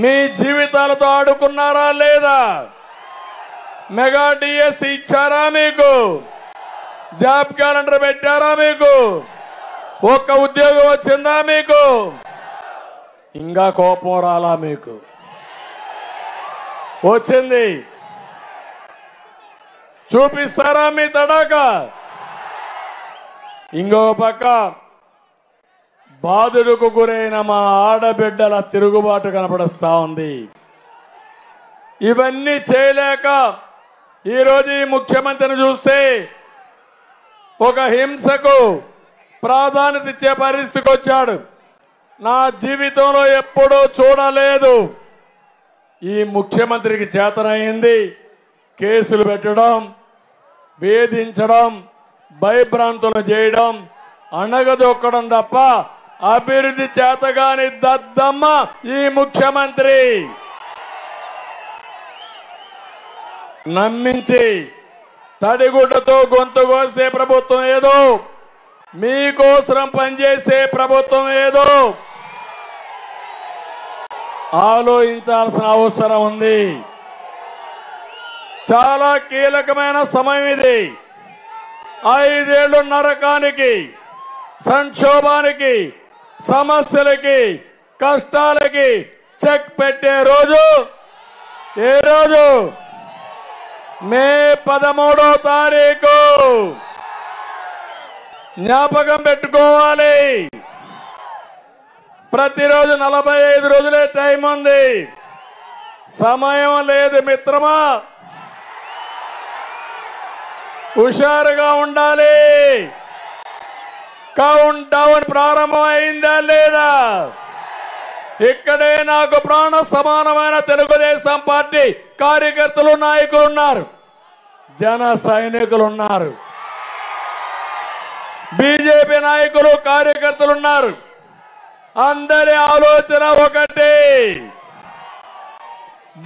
మీ జీవితాలతో ఆడుకున్నారా లేదా? Mega DSC ఇచ్చారా మీకు? జాబ్ క్యాలెండర్ పెట్టారా మీకు? ఒక్క ఉద్యోగం వచ్చిందా మీకు? ఇంకా కోపం రాలా మీకు? వచ్చింది. చూపిస్తారా మీ తడాక? ఇంకో పక్క బాధలకు గురైన మా ఆడబిడ్డల తిరుగుబాటు కనపడుస్తా ఉంది. ఇవన్నీ చేయలేక ఈరోజు ఈ ముఖ్యమంత్రిని చూస్తే ఒక హింసకు ప్రాధాన్యత ఇచ్చే పరిస్థితికి వచ్చాడు. నా జీవితంలో ఎప్పుడూ చూడలేదు. ఈ ముఖ్యమంత్రికి చేతనైంది కేసులు పెట్టడం, వేధించడం, భయభ్రాంతులు చేయడం, అణగదొక్కడం తప్ప అభివృద్ధి చేతగాని దద్దమ్మ ఈ ముఖ్యమంత్రి. నమ్మించి తడిగుడ్డతో గొంతు కోసే ప్రభుత్వం ఏదో, మీకోసం పనిచేసే ప్రభుత్వం ఏదో ఆలోచించాల్సిన అవసరం ఉంది. చాలా కీలకమైన సమయం ఇది. 5 ఏళ్లు నరకానికి, సంక్షోభానికి, సమస్యలకి, కష్టాలకి చెక్ పెట్టే రోజు ఏ రోజు? మే 13వ తారీఖు. జ్ఞాపకం పెట్టుకోవాలి. ప్రతిరోజు 45 రోజులే టైం ఉంది. సమయం లేదు మిత్రమా. హుషారుగా ఉండాలి. కౌంట్ డౌన్ ప్రారంభమైందా లేదా? ఇక్కడే నాకు ప్రాణ సమానమైన తెలుగుదేశం పార్టీ కార్యకర్తలు, నాయకులు ఉన్నారు, జన సైనికులు ఉన్నారు, బీజేపీ నాయకులు, కార్యకర్తలు ఉన్నారు. అందరి ఆలోచన ఒకటే,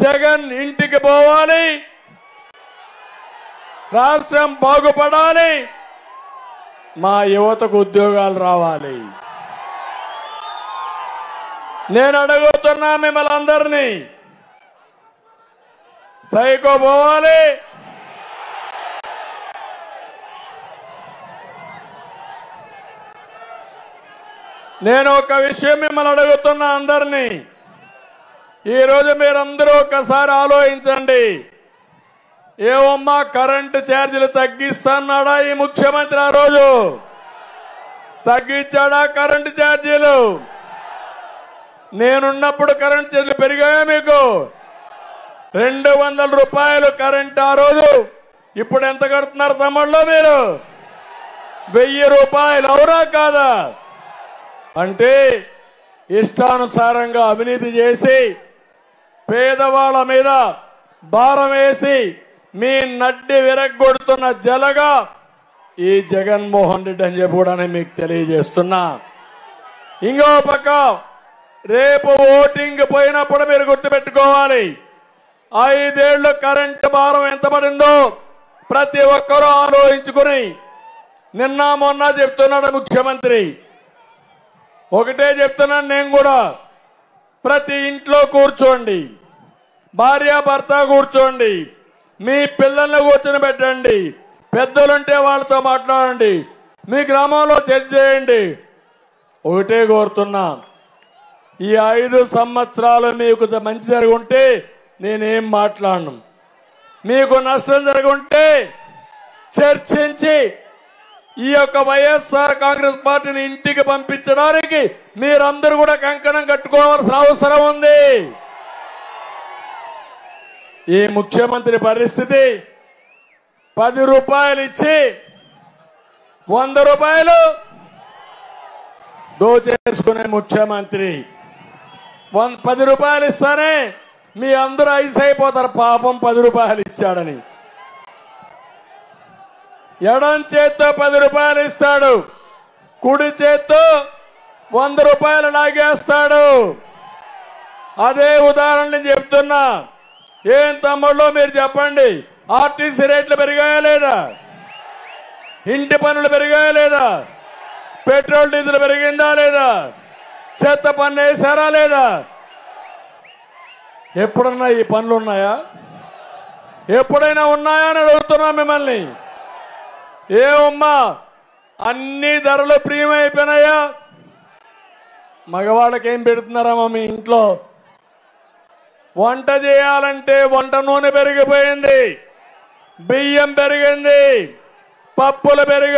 జగన్ ఇంటికి పోవాలి, రాష్ట్రం బాగుపడాలి, మా యువతకు ఉద్యోగాలు రావాలి. నేను అడుగుతున్నా మిమ్మల్ని అందరినీ, సైకో పోవాలి, నేను ఒక విషయం మిమ్మల్ని అడుగుతున్నా అందరినీ. ఈరోజు మీరందరూ ఒకసారి ఆలోచించండి. ఏమమ్మా కరెంటు ఛార్జీలు తగ్గిస్తున్నాడా ఈ ముఖ్యమంత్రి? ఆ రోజు తగ్గించాడా కరెంటు ఛార్జీలు? నేనున్నప్పుడు కరెంటు ఛార్జీలు పెరిగాయా మీకు? 200 రూపాయలు కరెంటు ఆ రోజు. ఇప్పుడు ఎంత కడుతున్నారు తమ్ముళ్ళు మీరు? 1000 రూపాయలు. అవునా కాదా? అంటే ఇష్టానుసారంగా అవినీతి చేసి పేదవాళ్ళ మీద భారం వేసి మీ నడ్డి విరగ్గొడుతున్న జలగా ఈ జగన్మోహన్ రెడ్డి అని చెప్పి కూడా మీకు తెలియజేస్తున్నా. ఇంకో పక్క రేపు ఓటింగ్ పోయినప్పుడు మీరు గుర్తుపెట్టుకోవాలి, 5 ఏళ్లు కరెంటు భారం ఎంత పడిందో ప్రతి ఒక్కరూ ఆలోచించుకుని, నిన్న మొన్న చెప్తున్నాడు ముఖ్యమంత్రి, ఒకటే చెప్తున్నాను నేను కూడా, ప్రతి ఇంట్లో కూర్చోండి, భార్యాభర్త కూర్చోండి, మీ పిల్లల్ని కూర్చొని పెట్టండి, పెద్దలుంటే వాళ్ళతో మాట్లాడండి, మీ గ్రామంలో చర్చ చేయండి. ఒకటే కోరుతున్నా, ఈ 5 సంవత్సరాలు మీకు మంచి జరుగుంటే నేనేం మాట్లాడను, మీకు నష్టం జరుగుంటే చర్చించి ఈ యొక్క వైఎస్ఆర్ కాంగ్రెస్ పార్టీని ఇంటికి పంపించడానికి మీరందరూ కూడా కంకణం కట్టుకోవాల్సిన అవసరం ఉంది. ఈ ముఖ్యమంత్రి పరిస్థితి 10 రూపాయలు ఇచ్చి 100 రూపాయలు దోచేసుకునే ముఖ్యమంత్రి. 10 రూపాయలు ఇస్తానే మీ అందరూ ఐస్ అయిపోతారు, పాపం 10 రూపాయలు ఇచ్చాడని. ఎడం చేత్తో 10 రూపాయలు ఇస్తాడు, కుడి చేత్తో 100 రూపాయలు లాగేస్తాడు. అదే ఉదాహరణ నేను చెప్తున్నా. ఏం తమ్ముళ్ళు మీరు చెప్పండి, ఆర్టీసీ రేట్లు పెరిగాయా లేదా? ఇంటి పన్నులు పెరిగాయా లేదా? పెట్రోల్ డీజిల్ పెరిగిందా లేదా? చెత్త పన్ను వేశారా లేదా? ఎప్పుడన్నా ఈ పనులు ఉన్నాయా? ఎప్పుడైనా ఉన్నాయా అని అడుగుతున్నా మిమ్మల్ని. ఏమమ్మా అన్ని ధరలు ప్రీమియం అయిపోయినాయా? మగవాళ్ళకి ఏం పెడుతున్నారమ్మా మీ ఇంట్లో? వంట చేయాలంటే వంట నూనె పెరిగిపోయింది, బియ్యం పెరిగింది, పప్పులు పెరిగి